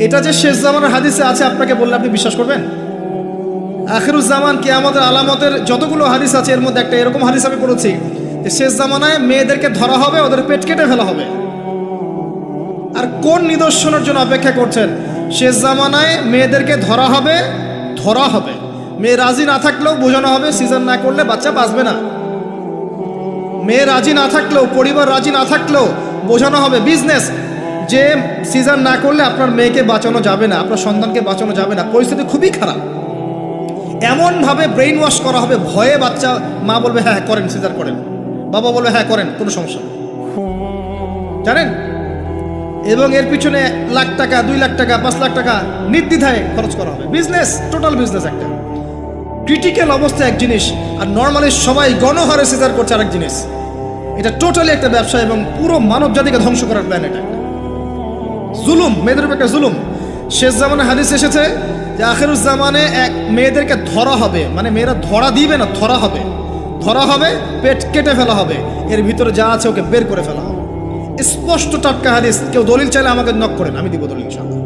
এটা যে শেষ জামানের হাদিসে আছে আপনাকে বললে আপনি বিশ্বাস করবেন? আখিরুজ জামান কিয়ামতের আলামতের যতগুলো হাদিস আছে এর মধ্যে একটা এরকম হাদিস আমি পড়েছি যে শেষ জামানায় মেয়েদেরকে ধরা হবে, ওদের পেট কেটে ফেলা হবে। আর কোন নিদর্শনের জন্য অপেক্ষা করছেন? শেষ জামানায় মেয়েদেরকে ধরা হবে, মেয়ে রাজি না থাকলেও বোঝানো হবে সিজার না করলে বাচ্চা বাঁচবে না। মেয়ে রাজি না থাকলেও, পরিবার রাজি না থাকলেও বোঝানো হবে বিজনেস যে সিজার না করলে আপনার মেয়েকে বাঁচানো যাবে না, আপনার সন্তানকে বাঁচানো যাবে না, পরিস্থিতি খুবই খারাপ। এমনভাবে ব্রেইন ওয়াশ করা হবে, ভয়ে বাচ্চা, মা বলবে হ্যাঁ করেন, সিজার করেন, বাবা বলবে হ্যাঁ করেন, কোনো সমস্যা নেই, জানেন। এবং এর পিছনে লাখ টাকা, 2 লাখ টাকা, 5 লাখ টাকা নির্দ্বিধায় খরচ করা হবে। বিজনেস, টোটাল বিজনেস একটা। ক্রিটিক্যাল অবস্থা এক জিনিস, আর নর্মালি সবাই গণহারে সিজার করছে আরেক জিনিস। এটা টোটালি একটা ব্যবসা এবং পুরো মানব জাতিকে ধ্বংস করার প্ল্যান এটা। জুলুম, মেয়েদের উপর একটা জুলুম। শেষ জামানে হাদিস এসেছে যে আখিরুজ জামানে মেয়েদেরকে ধরা হবে, মানে মেয়েরা ধরা দিবে না, ধরা হবে, পেট কেটে ফেলা হবে, এর ভিতরে যা আছে ওকে বের করে ফেলা হবে। স্পষ্ট টাটকা হাদিস। কেউ দলিল চাইলে আমাকে নক করেন, আমি দিব দলিল ইনশাআল্লাহ।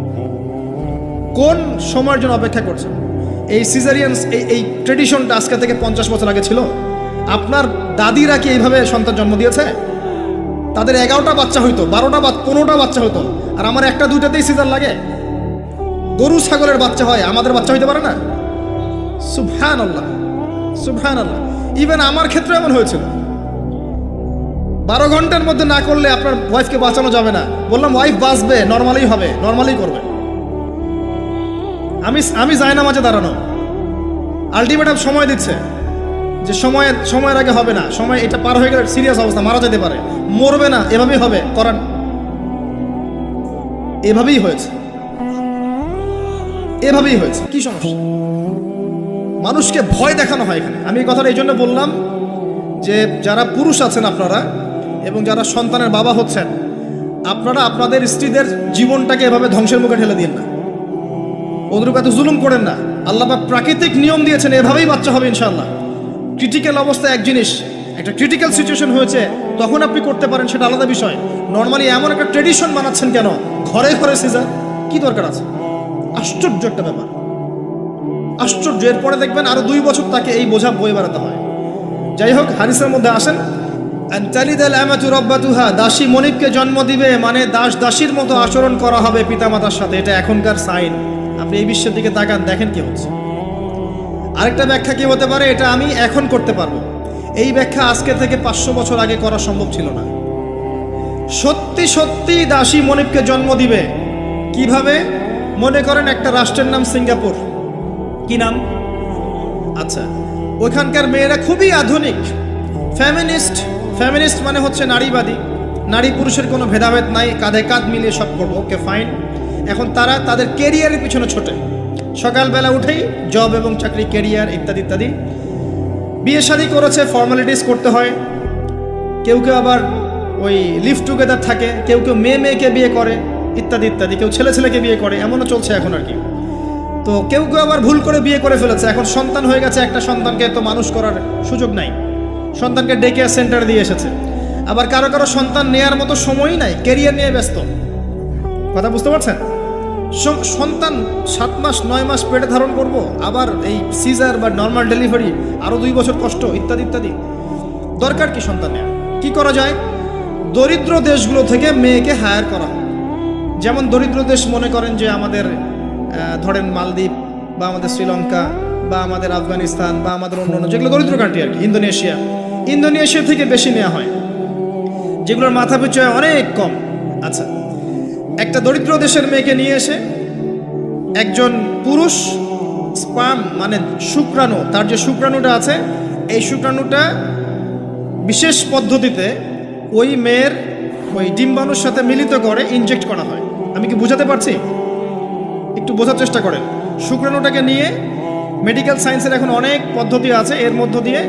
কোন সময়ের জন্য অপেক্ষা করছেন? এই সিজারিয়ান এই ট্রেডিশনটা আজকে থেকে 50 বছর আগে ছিল। আপনার দাদিরা কি এইভাবে সন্তান জন্ম দিয়েছে? তাদের 11টা বাচ্চা হইতো, 12টা 15টা বাচ্চা হইতো, আর আমার 1টা 2টাতেই সিজার লাগে। গরু ছাগলের বাচ্চা হয়, আমাদের বাচ্চা হইতে পারে না? সুবহানাল্লাহ, সুবহানাল্লাহ। ইভেন আমার ক্ষেত্রে এমন হয়েছিল। 12 ঘন্টার মধ্যে না করলে আপনার ওয়াইফকে বাঁচানো যাবে না। বললাম ওয়াইফ বাঁচবে, নর্মালি হবে, নর্মালি করবে। আমি যাই না মাঝে দাঁড়ানো, আলটিমেটাম সময় দিচ্ছে যে সময়ের আগে হবে না, সময় এটা পার হয়ে গেলে সিরিয়াস অবস্থা, মারা যেতে পারে, মরবে না, এভাবেই হবে, করান। এভাবেই হয়েছে, এভাবেই হয়েছে। কি সমস্যা? মানুষকে ভয় দেখানো হয় এখানে। আমি এই কথাটা এই জন্য বললাম যে যারা পুরুষ আছেন আপনারা এবং যারা সন্তানের বাবা হচ্ছেন, আপনারা আপনাদের স্ত্রীদের জীবনটাকে এভাবে ধ্বংসের মুখে ঠেলে দিন না, ওদের উপর এত জুলুম করেন না। আল্লাহ পাক প্রাকৃতিক নিয়ম দিয়েছেন, এভাবেই বাচ্চা হবে ইনশাআল্লাহ। ক্রিটিক্যাল অবস্থা এক জিনিস, একটা ক্রিটিক্যাল সিচুয়েশন হয়েছে তখন আপনি করতে পারেন, সেটা আলাদা বিষয়। নর্মালি এমন একটা ট্রেডিশন বানাচ্ছেন কেন? ঘরে ঘরে সিজার, কি দরকার আছে? আশ্চর্য একটা ব্যাপার, আশ্চর্য। এরপরে দেখবেন আরো 2 বছর তাকে এই বোঝা বয়ে বেড়াতে হয়। যাই হোক, হাদিসের মধ্যে আসেন, দাসী মনিবকে জন্ম দিবে, মানে দাসীর মতো আচরণ করা হবে পিতামাতার সাথে। এটা এখনকার সাইন। আপনি এই বিশ্বের দিকে তাকান, দেখেন কি হচ্ছে। আরেকটা ব্যাখ্যা কি হতে পারে? এটা আমি এখন করতে পারবো। এই ব্যাখ্যা আজকে থেকে 500 বছর আগে করা সম্ভব ছিল না। সত্যি সত্যি দাসী মনিবকে জন্ম দিবে। কিভাবে? মনে করেন একটা রাষ্ট্রের নাম সিঙ্গাপুর। কি নাম? আচ্ছা, ওইখানকার মেয়েরা খুবই আধুনিক, ফেমিনিস্ট মানে হচ্ছে নারীবাদী, নারী পুরুষের কোনো ভেদাভেদ নাই, কাঁধে কাঁধ মিলিয়ে সব করবো, ওকে ফাইন। এখন তারা তাদের কেরিয়ারের পিছনে ছোটে, সকালবেলা উঠেই জব এবং চাকরি, কেরিয়ার ইত্যাদি ইত্যাদি। বিয়ে শাদী করেছে, ফর্মালিটিস করতে হয়। কেউ কেউ আবার ওই লিভ টুগেদার থাকে, কেউ কেউ মেয়েকে বিয়ে করে ইত্যাদি ইত্যাদি, কেউ ছেলেকে বিয়ে করে, এমনও চলছে এখন আর কি। তো কেউ কেউ আবার ভুল করে বিয়ে করে ফেলেছে, এখন সন্তান হয়ে গেছে, একটা সন্তানকে তো মানুষ করার সুযোগ নাই, সন্তানকে ডে কেয়ার সেন্টারে দিয়ে এসেছে। আবার কারো কারো সন্তান নেয়ার মতো সময়ই নাই, কেরিয়ার নিয়ে ব্যস্ত। কথা বুঝতে পারছেন? সন্তান 7 মাস 9 মাস পেটে ধারণ করব, আবার এই সিজার বা নর্মাল ডেলিভারি, আরো 2 বছর কষ্ট ইত্যাদি ইত্যাদি। দরকার কি সন্তান নেওয়া? কি করা যায়? দরিদ্র দেশগুলো থেকে মেয়েকে হায়ার করা। যেমন দরিদ্র দেশ মনে করেন যে আমাদের ধরেন মালদ্বীপ বা আমাদের শ্রীলঙ্কা বা আমাদের আফগানিস্তান বা আমাদের অন্য যেগুলো দরিদ্র কান্ট্রি আর কি, ইন্দোনেশিয়া থেকে বেশি নেওয়া হয়, যেগুলোর মাথা পিছু অনেক কম। আচ্ছা, একটা দরিদ্র দেশের মেয়েকে নিয়ে এসে একজন পুরুষ স্পার্ম মানে শুক্রাণু, তার যে শুক্রাণুটা আছে, এই শুক্রাণুটা বিশেষ পদ্ধতিতে ওই মেয়ের ওই ডিম্বাণুর সাথে মিলিত করে ইনজেক্ট করা হয়। আমি কি বোঝাতে পারছি? একটু বোঝার চেষ্টা করেন। শুক্রাণুটাকে নিয়ে মেডিকেল সায়েন্সের এখন অনেক পদ্ধতি আছে, এর মধ্য দিয়ে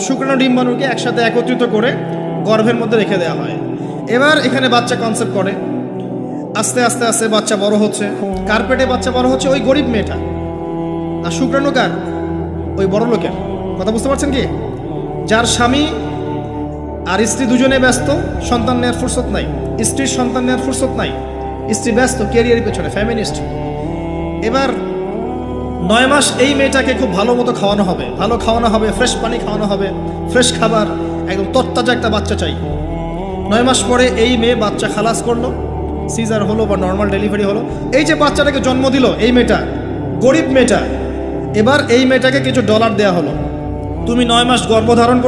শুক্রাণু ডিম্বাণুকে একসাথে একত্রিত করে গর্ভের মধ্যে রেখে দেওয়া হয়। এবার এখানে বাচ্চা কনসেপ্ট করে, আস্তে আস্তে আস্তে বাচ্চা বড় হচ্ছে। কার পেটে বাচ্চা বড় হচ্ছে? ওই গরিব মেয়েটা। আর শুক্রাণু কার? ওই বড় লোকের। কথা বুঝতে পারছেন কি? যার স্বামী আর স্ত্রী দুজনে ব্যস্ত, সন্তান নেওয়ার ফুরসত নাই, স্ত্রীর সন্তান নেওয়ার ফুরসত নাই, স্ত্রী ব্যস্ত ক্যারিয়ারের পেছনে, ফ্যামিনিস্ট। এবার 9 মাস এই মেয়েটাকে খুব ভালো মতো খাওয়ানো হবে, ভালো খাওয়ানো হবে, ফ্রেশ পানি খাওয়ানো হবে, ফ্রেশ খাবার, একদম তরতাজা একটা বাচ্চা চাই। 9 মাস পরে এই মেয়ে বাচ্চা খালাস করলো, সিজার হলো বা নর্মাল ডেলিভারি হলো। এই যে বাচ্চাটাকে জন্ম দিল এই মেয়েটা, গরিব মেয়েটা, এবার এই মেয়েটাকে কিছু ডলার দেয়া হলো। তুমি 9 মাস গর্ভধারণ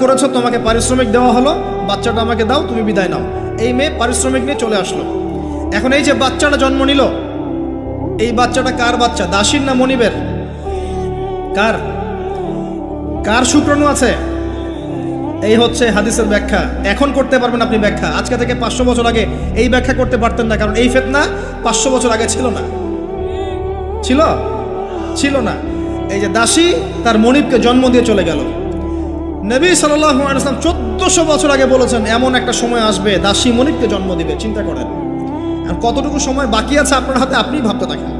করেছো, তোমাকে পারিশ্রমিক দেওয়া হলো, বাচ্চাটা আমাকে দাও, তুমি বিদায় নাও। এই মেয়ে পারিশ্রমিক নিয়ে চলে আসলো। এখন এই যে বাচ্চাটা জন্ম নিল, এই বাচ্চাটা কার বাচ্চা? দাসীর না মনিবের? কার শুক্রাণু আছে? এই হচ্ছে হাদিসের ব্যাখ্যা। এখন করতে পারবেন আপনি ব্যাখ্যা, আজকে থেকে 500 বছর আগে এই ব্যাখ্যা করতে পারতেন না, কারণ এই ফিতনা 500 বছর আগে ছিল না। এই যে দাসী তার মনিবকে জন্ম দিয়ে চলে গেল। নবী সাল্লাল্লাহু আলাইহি ওয়াসাল্লাম 1400 বছর আগে বলেছেন এমন একটা সময় আসবে দাসী মনিবকে জন্ম দিবে। চিন্তা করেন আর কতটুকু সময় বাকি আছে আপনার হাতে, আপনি ভাবতে থাকেন।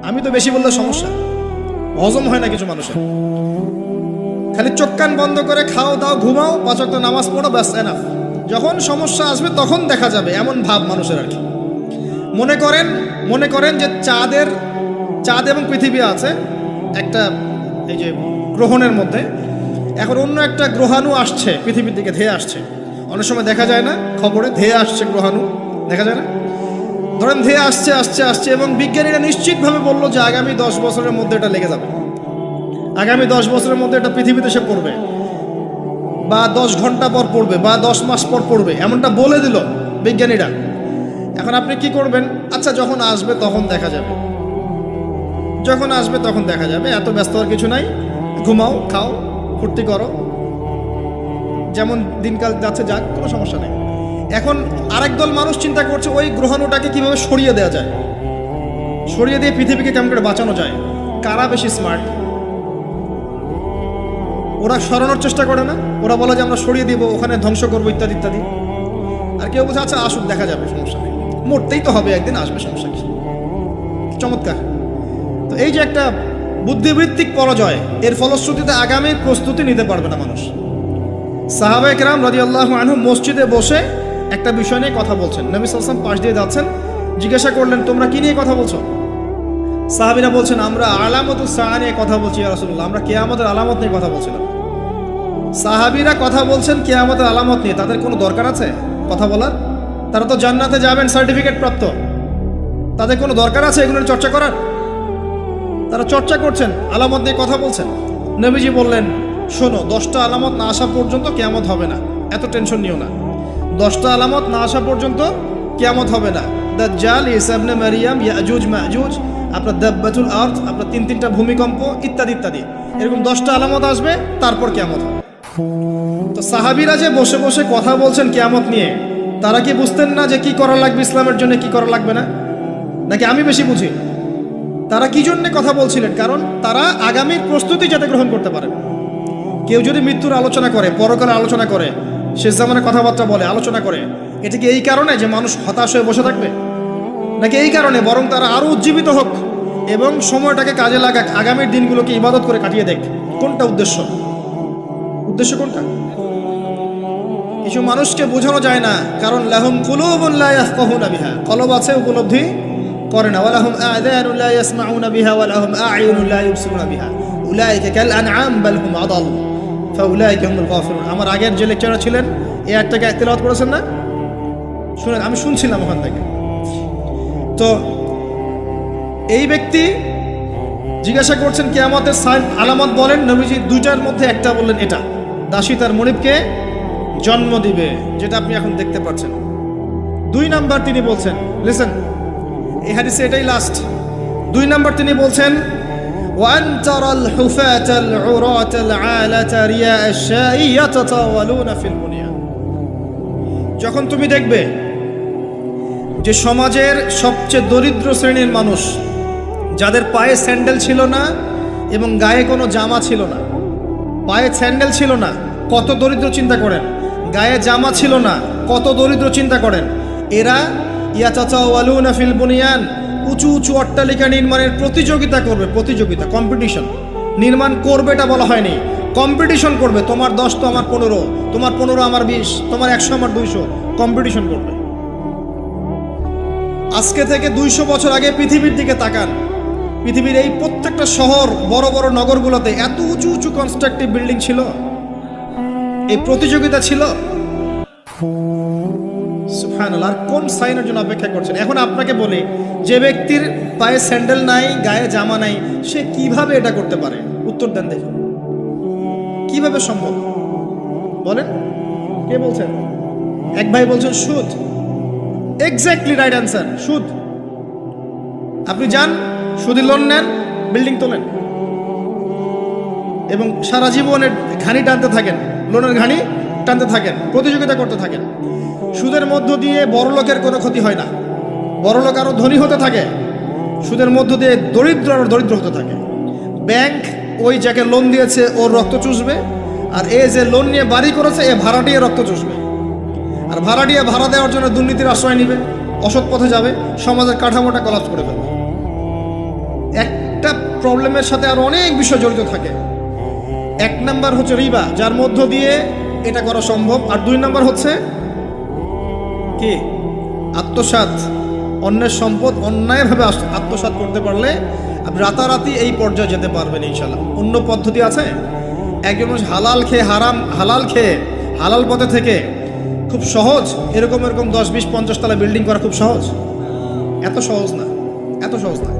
আমি তো বেশি বললে সমস্যা, হজম হয় না কিছু মানুষের। খালি চোখ কান বন্ধ করে খাও দাও ঘুমাও, 5 ওয়াক্ত নামাজ পড়ো, ব্যাস এনাফ। যখন সমস্যা আসবে তখন দেখা যাবে, এমন ভাব মানুষের আর কি। মনে করেন যে চাঁদ এবং পৃথিবী আছে একটা এই যে গ্রহণের মধ্যে। এখন অন্য একটা গ্রহাণু আসছে পৃথিবীর দিকে, ধেয়ে আসছে। অনেক সময় দেখা যায় না খবরে, ধেয়ে আসছে গ্রহাণু, দেখা যায় না? ধরেন ধেয়ে আসছে এবং বিজ্ঞানীরা নিশ্চিতভাবে বললো যে আগামী 10 বছরের মধ্যে এটা লেগে যাবে, আগামী 10 বছরের মধ্যে এটা পৃথিবীতে এসে পড়বে, বা 10 ঘন্টা পর পড়বে, বা 10 মাস পর পড়বে, এমনটা বলে দিল বিজ্ঞানীরা। এখন আপনি কি করবেন? আচ্ছা যখন আসবে তখন দেখা যাবে, এত ব্যস্ত হওয়ার কিছু নাই, ঘুমাও খাও ফুর্তি করো, যেমন দিনকাল যাচ্ছে যাক, কোনো সমস্যা নেই। এখন আরেক দল মানুষ চিন্তা করছে ওই গ্রহাণুটাকে কিভাবে সরিয়ে দেওয়া যায়, সরিয়ে দিয়ে পৃথিবীকে কেমন করে বাঁচানো যায়। কারা বেশি স্মার্ট? ওরা সরানোর চেষ্টা করে না, ওরা বলে যে আমরা সরিয়ে দিব, ওখানে ধ্বংস করবো ইত্যাদি ইত্যাদি। আর কেউ বলছে আচ্ছা আসুক দেখা যাবে, সমস্যা নেই, মরতেই তো হবে একদিন, আসবে, সমস্যা কি। চমৎকার। তো এই যে একটা বুদ্ধিবৃত্তিক পরাজয়, এর ফলশ্রুতিতে আগামীর প্রস্তুতি নিতে পারবে না মানুষ। সাহাবায়ে কেরাম রাদিয়াল্লাহু আনহুম মসজিদে বসে একটা বিষয় নিয়ে কথা বলছেন, নবী সাল্লাল্লাহু আলাইহি ওয়াসাল্লাম পাশ দিয়ে যাচ্ছেন, জিজ্ঞাসা করলেন তোমরা কি নিয়ে কথা বলছো? সাহাবীরা বলছেন আমরা আলামতুস সাআ নিয়ে কথা বলছি ইয়া রাসূলুল্লাহ, আমরা কিয়ামতের আলামত নিয়ে কথা বলছিলাম। সাহাবীরা কথা বলছেন কিয়ামতের আলামত নিয়ে, তাদের কোনো দরকার আছে কথা বলার? তারা তো জান্নাতে যাবেন সার্টিফিকেট প্রাপ্ত, তাদের কোনো দরকার আছে এগুলোর চর্চা করার? তারা চর্চা করছেন, আলামত নিয়ে কথা বলছেন। নবীজি বললেন শোনো, 10টা আলামত না আসা পর্যন্ত কিয়ামত হবে না, এত টেনশন নিও না। 10টা আলামত না আসা পর্যন্ত কিয়ামত হবে না। দাজ্জাল, ঈসা ইবনে মারিয়াম, ইয়াজুজ মাজুজ, আপনার দাব্বাতুল আরদ, আপনার 3টা ভূমিকম্প ইত্যাদি ইত্যাদি, এরকম 10টা আলামত আসবে, তারপর কিয়ামত হবে। তো সাহাবীরা যে বসে বসে কথা বলছেন কিয়ামত নিয়ে, তারা কি বুঝতেন না যে কি করা লাগবে ইসলামের জন্য, কি করা লাগবে না? নাকি আমি বেশি বুঝি? তারা কি জন্য কথা বলছিলেন? কারণ তারা আগামীর প্রস্তুতি যাতে গ্রহণ করতে পারে। কেউ যদি মৃত্যুর আলোচনা করে, পরকালের আলোচনা করে, শেষ জামানের কথাবার্তা বলে, আলোচনা করে, এটা কি এই কারণে যে মানুষ হতাশ হয়ে বসে থাকবে? নাকি এই কারণে বরং তারা আরো উজ্জীবিত হোক এবং সময়টাকে কাজে লাগাক, আগামীর দিনগুলোকে ইবাদত করে কাটিয়ে দেখ? কোনটা উদ্দেশ্য কোনটা? কিছু মানুষকে বোঝানো যায় না, কারণ লাহুম কুলুবুন লা ইয়াফকাহুনা বিহা, কলব আছে উপলব্ধি করে না। ওয়ালাহুম আযানুন লা ইয়াসমাউনা বিহা ওয়ালাহুম আ'য়ুনুন লা ইউবসিরুনা বিহা উলাইকা কাল আনআম বাল হুম আদাল ফাউলাইকা হুমুল গাফিরুন। আমার আগের যে লেকচারার ছিলেন এই আয়াতটাকে তেলাওয়াত করেছেন না? শুনেন, আমি শুনছিলাম ওখান থেকে। তো এই ব্যক্তি জিজ্ঞাসা করছেন কিয়ামতের সাইন আলামত বলেন, নবীজি 2টার মধ্যে একটা বললেন, এটা দাসী তার মনিবকে জন্ম দিবে, যেটা আপনি এখন দেখতে পাচ্ছেন। 2 নাম্বার তিনি বলছেন, লিসেন, এই হাদিসে এটাই লাস্ট। 2 নাম্বার তিনি বলছেন ওয়ান তারাল হুফাতাল উরাতাল আলাতা রিয়া আশ-শাই ইয়াতাতাওয়ালুনা ফিল বুনিয়ান। যখন তুমি দেখবে যে সমাজের সবচেয়ে দরিদ্র শ্রেণীর মানুষ, যাদের পায়ে স্যান্ডেল ছিল না এবং গায়ে কোনো জামা ছিল না, পায়ে স্যান্ডেল ছিল না, কত দরিদ্র চিন্তা করেন, গায়ে জামা ছিল না, কত দরিদ্র চিন্তা করেন, এরা ইয়াতাতাওয়ালুনা ফিল বুনিয়ান, উঁচু উঁচু অট্টালিকা নির্মাণের প্রতিযোগিতা করবে, কম্পিটিশন। নির্মাণ করবে এটা বলা হয়নি, কম্পিটিশন করবে, তোমার 10 তো আমার 15, তোমার 15 আমার 20, তোমার 100 আমার 200, কম্পিটিশন করবে। আজকে থেকে 200 বছর আগে পৃথিবীর দিকে তাকান, পৃথিবীর এই প্রত্যেকটা শহর, বড় বড় নগরগুলোতে এত উঁচু উঁচু কনস্ট্রাকটিভ বিল্ডিং ছিল, এই প্রতিযোগিতা ছিল। সুবহানাল্লাহ। আর কোন সাইনের জন্য অপেক্ষা করছেন? এখন আপনাকে বলি, যে ব্যক্তির পায়ে স্যান্ডেল নাই, গায়ে জামা নাই, সে কিভাবে এটা করতে পারে? উত্তর দেন দেখুন, কিভাবে সম্ভব বলেন? কে বলছেন? এক ভাই বলছেন সুদ। এক্স্যাক্টলি রাইট অ্যান্সার, সুদ। আপনি যান, সুদি লোন নেন, বিল্ডিং তোলেন এবং সারা জীবনের ঘানি টানতে থাকেন, লোনের ঘানি টানতে থাকেন, প্রতিযোগিতা করতে থাকেন। সুদের মধ্য দিয়ে বড় লোকের কোনো ক্ষতি হয় না, বড় লোক আরো ধনী হতে থাকে, সুদের মধ্য দিয়ে দরিদ্র আরো দরিদ্র হতে থাকে। ব্যাংক ওই যাকে লোন দিয়েছে ওর রক্ত চুষবে, আর এ যে লোন নিয়ে বাড়ি করেছে এ ভাড়াটিয়ে রক্ত চুষবে, আর ভাড়াটিয়ে ভাড়া দেওয়ার জন্য দুর্নীতির আশ্রয় নিবে, অসৎ পথে যাবে, সমাজের কাঠামোটা কলাপস করে ফেলবে। একটা প্রবলেমের সাথে আরো অনেক বিষয় জড়িত থাকে। 1 নাম্বার হচ্ছে রিবা, যার মধ্য দিয়ে এটা করা সম্ভব। আর 2 নাম্বার হচ্ছে কি? আত্মসাৎ। অন্যের সম্পদ অন্যায়ভাবে আত্মসাৎ করতে পারলে আপনি রাতারাতি এই পর্যায়ে যেতে পারবেন ইনশাল্লাহ। অন্য পদ্ধতি আছে? একজন মানুষ হালাল খেয়ে হালাল পথে থেকে খুব সহজ এরকম 10, 20, 50 তলা বিল্ডিং করা খুব সহজ? এত সহজ না, এত সহজ না।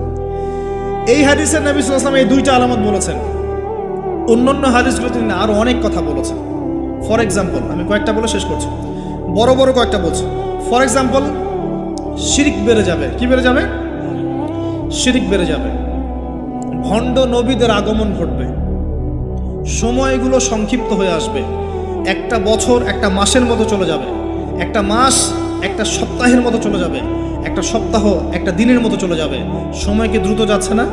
এই হাদিসে নবী সাল্লাল্লাহু আলাইহি ওয়াসাল্লাম এই 2টা আলামত বলেছেন। অন্যান্য হাদিসগুলো তিনি আরো অনেক কথা বলেছেন। ফর এক্সাম্পল, আমি কয়েকটা বলে শেষ করছি, বড় বড় কয়েকটা বলছি। ফর এক্সাম্পল, শিরিক বেড়ে যাবে। কি বেড়ে যাবে? শিরিক বেড়ে যাবে। ভণ্ড নবীদের আগমন ঘটবে, সময়গুলো সংক্ষিপ্ত হয়ে আসবে। একটা বছর একটা মাসের মতো চলে যাবে, একটা মাস একটা সপ্তাহের মতো চলে যাবে, একটা সপ্তাহ একটা দিনের মতো চলে যাবে। সময় কি দ্রুত যাচ্ছে না?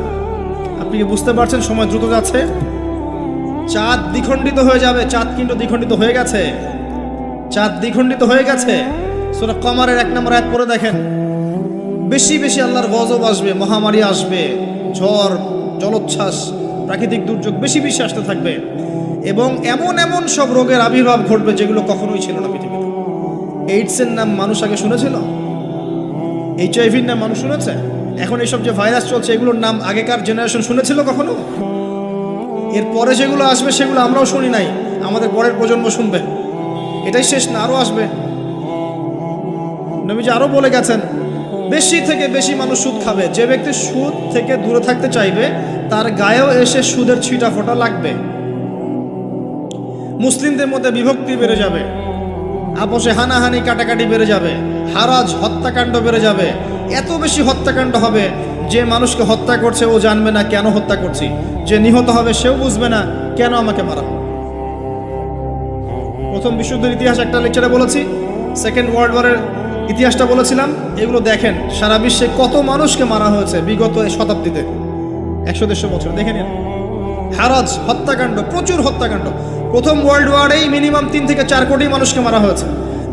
আপনি কি বুঝতে পারছেন সময় দ্রুত যাচ্ছে? চাঁদ দ্বিখণ্ডিত হয়ে যাবে। চাঁদ কিন্তু দ্বিখণ্ডিত হয়ে গেছে, চাঁদ দ্বিখণ্ডিত হয়ে গেছে। সূরা কমারের 1 নম্বর আয়াত পড়ে দেখেন। বেশি বেশি আল্লাহর গজব আসবে, মহামারী আসবে, ঝড়, জলোচ্ছ্বাস, প্রাকৃতিক দুর্যোগ বেশি বেশি আসতে থাকবে এবং এমন এমন সব রোগের আবির্ভাব ঘটবে যেগুলো কখনোই ছিল না পৃথিবীতে। এইডসের নাম মানুষ আগে শুনেছিল? HIV-র নাম মানুষ শুনেছে? এখন এইসব যে ভাইরাস চলছে এগুলোর নাম আগেকার জেনারেশন শুনেছিল কখনো? এরপরে যেগুলো আসবে সেগুলো আমরাও শুনি নাই, আমাদের পরের প্রজন্ম শুনবে। এটাই শেষ না, আরও আসবে। নবীজি আরও বলে গেছেন, বেশি থেকে বেশি মানুষ সুদ খাবে। যে ব্যক্তি সুদ থেকে দূরে থাকতে চাইবে তার গায়েও এসে সুদের ছিটা ফোঁটা লাগবে। মুসলিমদের মধ্যে বিভক্তি বেড়ে যাবে, আপোষে হানাহানি কাটাকাটি বেড়ে যাবে, হারাজ হত্যাকাণ্ড বেড়ে যাবে। এত বেশি হত্যাকাণ্ড হবে যে মানুষকে হত্যা করছে ও জানবে না কেন হত্যা করছি, যে নিহত হবে সেও বুঝবে না কেন আমাকে মারা। প্রথম বিশ্বযুদ্ধের ইতিহাস একটা লেকচারে বলেছি, সেকেন্ড ওয়ার্ল্ড ওয়ারের ইতিহাসটা বলেছিলাম। এগুলো দেখেন সারা বিশ্বে কত মানুষকে মারা হয়েছে বিগত শতাব্দীতে, 100-150 বছর দেখে নিন। হারাজ হত্যাকাণ্ড, প্রচুর হত্যাকাণ্ড। প্রথম ওয়ার্ল্ড ওয়ারেই মিনিমাম 3 থেকে 4 কোটি মানুষকে মারা হয়েছে।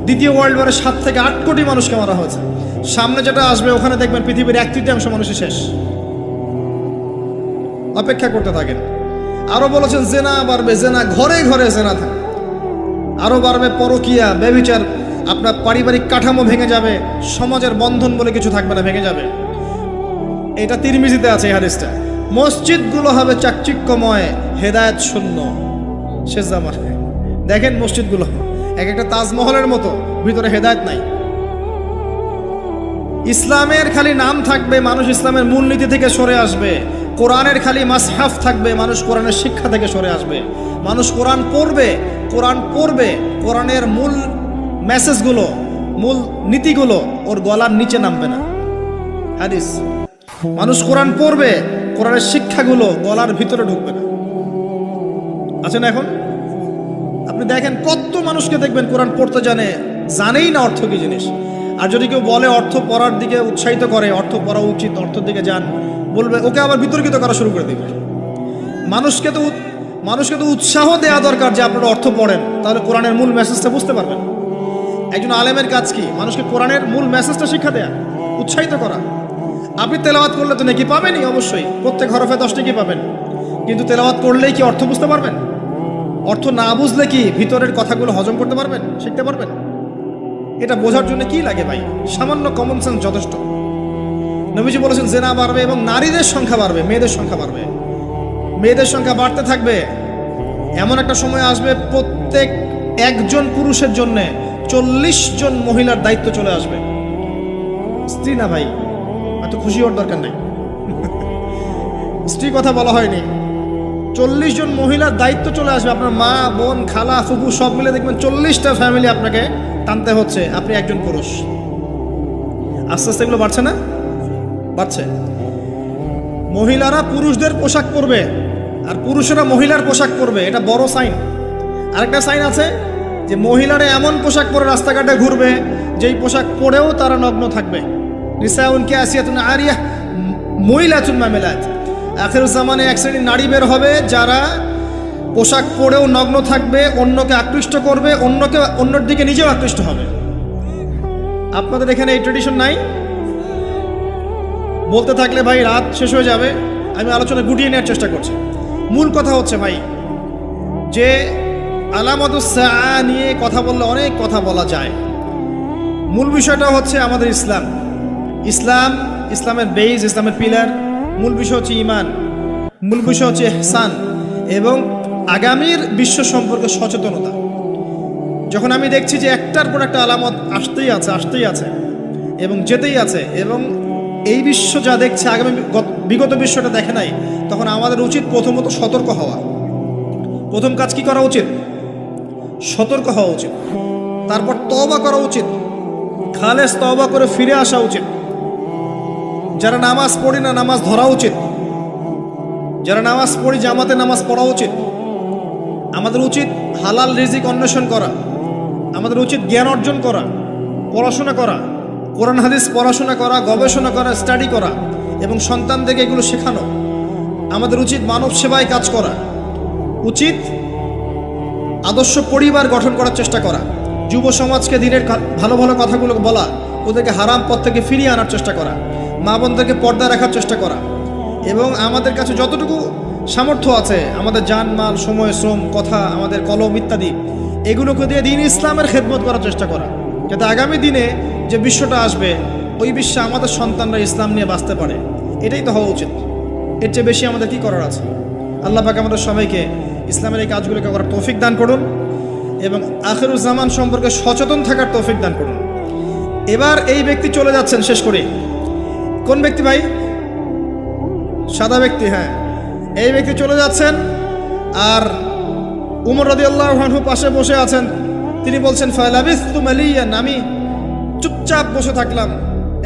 দ্বিতীয় ওয়ার্ল্ড ওয়ারে 7 থেকে 8 কোটি মানুষকে মারা হয়েছে। সামনে যেটা আসবে ওখানে দেখবেন পৃথিবীর 1/3 মানুষই শেষ। অপেক্ষা করতে থাকেন। আরো বলেছেন জেনা বাড়বে, জেনা ঘরে ঘরে জেনা থাকে। আরো বাড়বে পরকীয়া, ব্যভিচার, আপনার পারিবারিক কাঠামো ভেঙে যাবে, সমাজের বন্ধন বলে কিছু থাকবে না, ভেঙে যাবে। এটা তিরমিজিতে আছে এই হাদিসটা। মসজিদগুলো হবে চাকচিক্যময়, হেদায়েত শূন্য শেষ জামার। দেখেন মসজিদগুলো এক একটা তাজমহলের মতো, ভিতরে হেদায়েত নাই। ইসলামের খালি নাম থাকবে, মানুষ ইসলামের মূলনীতি থেকে সরে আসবে। কোরআনের খালি মাসহাফ থাকবে, মানুষ কোরআনের শিক্ষা থেকে সরে আসবে। মানুষ কোরআন পড়বে, কোরআনের মূল মেসেজগুলো, মূল নীতিগুলো ওর গলার নিচে নামবে না। হাদিস, মানুষ কোরআন পড়বে, কোরআনের শিক্ষাগুলো গলার ভিতরে ঢুকবে না। আছেন এখন আপনি দেখেন কত মানুষকে দেখবেন কোরআন পড়তে জানেই না অর্থ কি জিনিস। আর যদি কেউ বলে অর্থ পড়ার দিকে উৎসাহিত করে, অর্থ পড়া উচিত, অর্থের দিকে যান বলবে, ওকে আবার বিতর্কিত করা শুরু করে দিবে। মানুষকে তো উৎসাহ দেওয়া দরকার যে আপনারা অর্থ পড়েন, তাহলে কোরআনের মূল মেসেজটা বুঝতে পারবেন। একজন আলেমের কাজ কি? মানুষকে কোরআনের মূল মেসেজটা শিক্ষা দেয়া, উৎসাহিত করা। আপনি তেলাওয়াত করলে তো নাকি পাবেনই, অবশ্যই প্রত্যেক হরফে 10 নেকি পাবেন, কিন্তু তেলাওয়াত করলেই কি অর্থ বুঝতে পারবেন? অর্থ না বুঝলে কি ভিতরের কথাগুলো হজম করতে পারবেন, শিখতে পারবেন? এটা বোঝার জন্য কি লাগে ভাই? সামান্য কমন সেন্স যথেষ্ট। নবীজি বলেছেন জেনা বাড়বে এবং নারীদের সংখ্যা বাড়বে, মেয়েদের সংখ্যা বাড়বে, মেয়েদের সংখ্যা বাড়তে থাকবে। এমন একটা সময় আসবে প্রত্যেক একজন পুরুষের জন্য 40 জন মহিলার দায়িত্ব চলে আসবে। স্ত্রী না ভাই, এত খুশি হওয়ার দরকার নেই, স্ত্রী কথা বলা হয়নি। 40 জন মহিলার দায়িত্ব চলে আসবে। আপনার মা, বোন, খালা, ফুফু সব মিলে দেখবেন 40টা ফ্যামিলি আপনাকে টানতে হচ্ছে, আপনি একজন পুরুষ। আস্তে আস্তে এগুলো বাড়ছে না? বাড়ছে। মহিলারা পুরুষদের পোশাক পরবে আর পুরুষেরা মহিলার পোশাক পরবে, এটা বড় সাইন। আরেকটা সাইন আছে যে মহিলারা এমন পোশাক পরে রাস্তাঘাটে ঘুরবে যেই পোশাক পরেও তারা নগ্ন থাকবে। নিসাউন কাসিয়াতুন আরিয়াহ মুইলাতুন মামিলাত। আখির জামানে এক শ্রেণীর নারী বের হবে যারা পোশাক পরেও নগ্ন থাকবে, অন্যকে আকৃষ্ট করবে, অন্যর দিকে নিজেও আকৃষ্ট হবে। আপনাদের এখানে এই ট্রেডিশন নাই? বলতে থাকলে ভাই রাত শেষ হয়ে যাবে, আমি আলোচনা গুটিয়ে নেওয়ার চেষ্টা করছি। মূল কথা হচ্ছে ভাই যে আলামাতুস সাআ নিয়ে কথা বললে অনেক কথা বলা যায়। মূল বিষয়টা হচ্ছে আমাদের ইসলাম, ইসলামের বেইজ, ইসলামের পিলার। মূল বিষয় হচ্ছে ঈমান, মূল বিষয় হচ্ছে ইহসান এবং আগামীর বিশ্ব সম্পর্কে সচেতনতা। যখন আমি দেখছি যে একটার পর একটা আলামত আসতেই আছে এবং যেতেই আছে, এবং এই বিশ্ব যা দেখছে আগামী বিগত বিশ্বটা দেখে নাই, তখন আমাদের উচিত প্রথমত সতর্ক হওয়া। প্রথম কাজ কি করা উচিত? সতর্ক হওয়া উচিত। তারপর তওবা করা উচিত, খালেস তওবা করে ফিরে আসা উচিত। যারা নামাজ পড়ি না নামাজ ধরা উচিত, যারা নামাজ পড়ি জামাতে নামাজ পড়া উচিত। আমাদের উচিত হালাল রিজিক অন্বেষণ করা, আমাদের উচিত জ্ঞান অর্জন করা, পড়াশোনা করা, কোরআন হাদিস পড়াশোনা করা, গবেষণা করা, স্টাডি করা এবং সন্তানদেরকে এগুলো শেখানো। আমাদের উচিত মানব সেবায় কাজ করা, উচিত আদর্শ পরিবার গঠন করার চেষ্টা করা, যুব সমাজকে দিনের ভালো ভালো কথাগুলো বলা, ওদেরকে হারাম পথ থেকে ফিরিয়ে আনার চেষ্টা করা, মা বোনদেরকে পর্দা রাখার চেষ্টা করা এবং আমাদের কাছে যতটুকু সামর্থ্য আছে আমাদের জানমাল, সময়, শ্রম, কথা, আমাদের কলম ইত্যাদি এগুলোকে দিয়ে দিন ইসলামের খেদমত করার চেষ্টা করা, যাতে আগামী দিনে যে বিশ্বটা আসবে ওই বিশ্বে আমাদের সন্তানরা ইসলাম নিয়ে বাঁচতে পারে। এটাই তো হওয়া উচিত। এর চেয়ে বেশি আমাদের কি করার আছে? আল্লাহ পাক আমাদের সবাইকে ইসলামের এই কাজগুলোকে করার তৌফিক দান করুন এবং আখিরুজ জামান সম্পর্কে সচেতন থাকার তৌফিক দান করুন। এবার এই ব্যক্তি চলে যাচ্ছেন, শেষ করে। কোন ব্যক্তি ভাই? সাদা ব্যক্তি, হ্যাঁ। এই ব্যক্তি চলে যাচ্ছেন আর উমর রাদিয়াল্লাহু আনহু পাশে বসে আছেন। তিনি বলছেন ফালাবিস্তু মালিয়ান, আমি চুপচাপ বসে থাকলাম।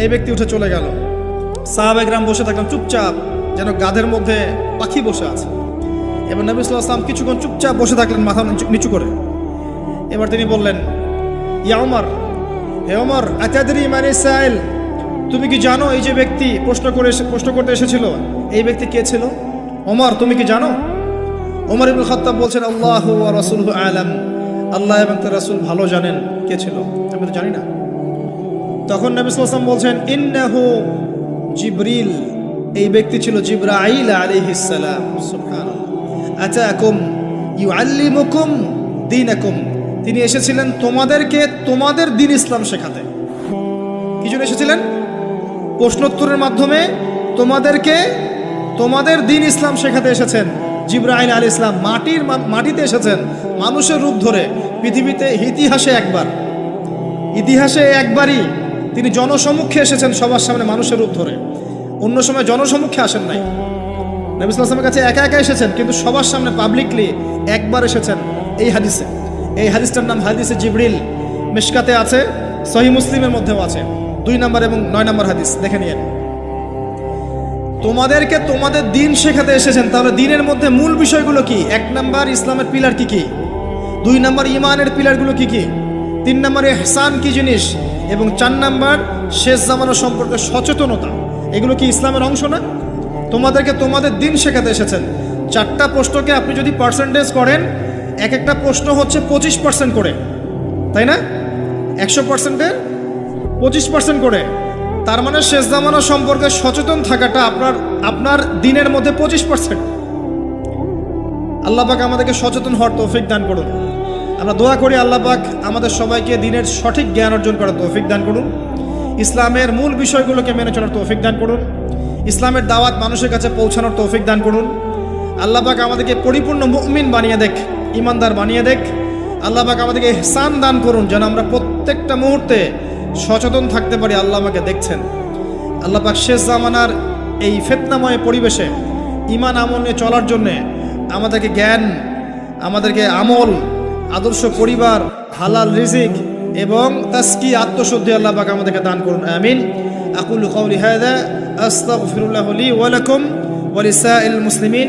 এই ব্যক্তি উঠে চলে গেল। সাহাবায়ে কেরাম বসে থাকলাম চুপচাপ, যেন গাধের মধ্যে পাখি বসে আছে। এবার নবী সাল্লাল্লাহু আলাইহি ওয়াসাল্লাম কিছুক্ষণ চুপচাপ বসে থাকলেন মাথা নিচু করে। এবার তিনি বললেন, ইয়া ওমর, হে ওমর, আতাদরি মানে সাইল, তুমি কি জানো এই যে ব্যক্তি প্রশ্ন করতে এসেছিল, এই ব্যক্তি কে ছিল? ওমর, তুমি কি জানো? ওমর ইবনে খাত্তাব বলছেন, আল্লাহু ওয়া রাসূলুহু আলাম, আল্লাহ এবং তার রাসূল ভালো জানেন কে ছিল, আমি তো জানি না। তখন নবী সাল্লাল্লাহু আলাইহি ওয়াসাল্লাম বলছেন, ইন্নাহু জিবরিল, এই ব্যক্তি ছিল জিবরাইল আলাইহিস সালাম। সুবহানাল্লাহ। আতাকুম ইউআল্লিমুকুম দীনাকুম, তিনি এসেছিলেন তোমাদেরকে তোমাদের দ্বীন ইসলাম শেখাতে। কি জন্য এসেছিলেন? প্রশ্নোত্তরের মাধ্যমে তোমাদেরকে তোমাদের দ্বীন ইসলাম শেখাতে এসেছেন। জিবরাইল আলাইহিস সালাম মাটিতে এসেছেন মানুষের রূপ ধরে। পৃথিবীতে ইতিহাসে একবারই তিনি জনসমক্ষে এসেছেন, সবার সামনে মানুষের রূপ ধরে। অন্য সময় জনসমক্ষে আসেন নাই। নবী সাল্লাল্লাহু আলাইহি ওয়াসাল্লামের কাছে একা একা এসেছেন, কিন্তু সবার সামনে পাবলিকলি একবার এসেছেন। এই হাদিসটার নাম হাদিসে জিবরিল। মিশকাতে আছে, সহিহ মুসলিমের মধ্যেও আছে, 2 নম্বর এবং 9 নম্বর হাদিস, দেখে নিয়েন। তোমাদেরকে তোমাদের দ্বীন শেখাতে এসেছেন। তাহলে দ্বীনের মধ্যে মূল বিষয়গুলো কি? 1 নম্বর ইসলামের পিলার কি কি, 2 নম্বর ঈমানের পিলারগুলো কি কি, 3 নম্বর ইহসান কি জিনিস, এবং 4 নম্বর শেষ জামানা সম্পর্কে সচেতনতা। এগুলো কি ইসলামের অংশ না? তোমাদেরকে তোমাদের দ্বীন শেখাতে এসেছেন। 4টা প্রশ্নকে আপনি যদি পার্সেন্টেজ করেন, এক একটা প্রশ্ন হচ্ছে 25% করে, তাই না? 100%-এর 25% করে। তার মানে শেষ জামানা সম্পর্কে সচেতন থাকাটা আপনার দ্বীনের মধ্যে 25%। আল্লাহ পাক আমাদেরকে সচেতন হওয়ার তৌফিক দান করুন। আমরা দোয়া করি আল্লাহ পাক আমাদের সবাইকে দিনের সঠিক জ্ঞান অর্জন করার তৌফিক দান করুন, ইসলামের মূল বিষয়গুলোকে মেনে চলার তৌফিক দান করুন, ইসলামের দাওয়াত মানুষের কাছে পৌঁছানোর তৌফিক দান করুন। আল্লাহ পাক আমাদেরকে পরিপূর্ণ মুমিন বানিয়ে দেখ, ইমানদার বানিয়ে দেখ। আল্লাহ পাক আমাদেরকে ইহসান দান করুন, যেন আমরা প্রত্যেকটা মুহূর্তে সচেতন থাকতে পারি আল্লাহ আমাকে দেখছেন। আল্লাহ পাক শেষ জামানার এই ফিতনাময় পরিবেশে ঈমান আমল নিয়ে চলার জন্যে আমাদেরকে জ্ঞান, আমাদেরকে আমল, আদর্শ পরিবার, হালাল রিজিক এবং তাসকি আত্মশুদ্ধি আল্লাহ পাক আমাদেরকে দান করুন। আমিন। আকুলু কাওলি হাযা আস্তাগফিরুল্লাহ লি ওয়া লাকুম ওয়া লিসাইল মুসলিমিন।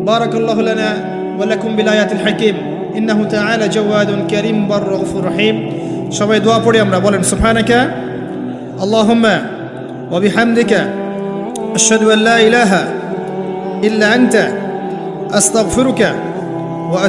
বারাকাল্লাহু লানা ওয়া লাকুম বিল আয়াতিল হাকীম ইন্নাহু তাআলা জাওয়াদুন কারীম বার গফুর রহিম। সবাই দোয়া পড়ি আমরা, বলেন সুবহানাকা আল্লাহুম্মা ওয়া বিহামদিকা আশহাদু আল লা ইলাহা ইল্লা আনতা আস্তাগফিরুকা ওয়া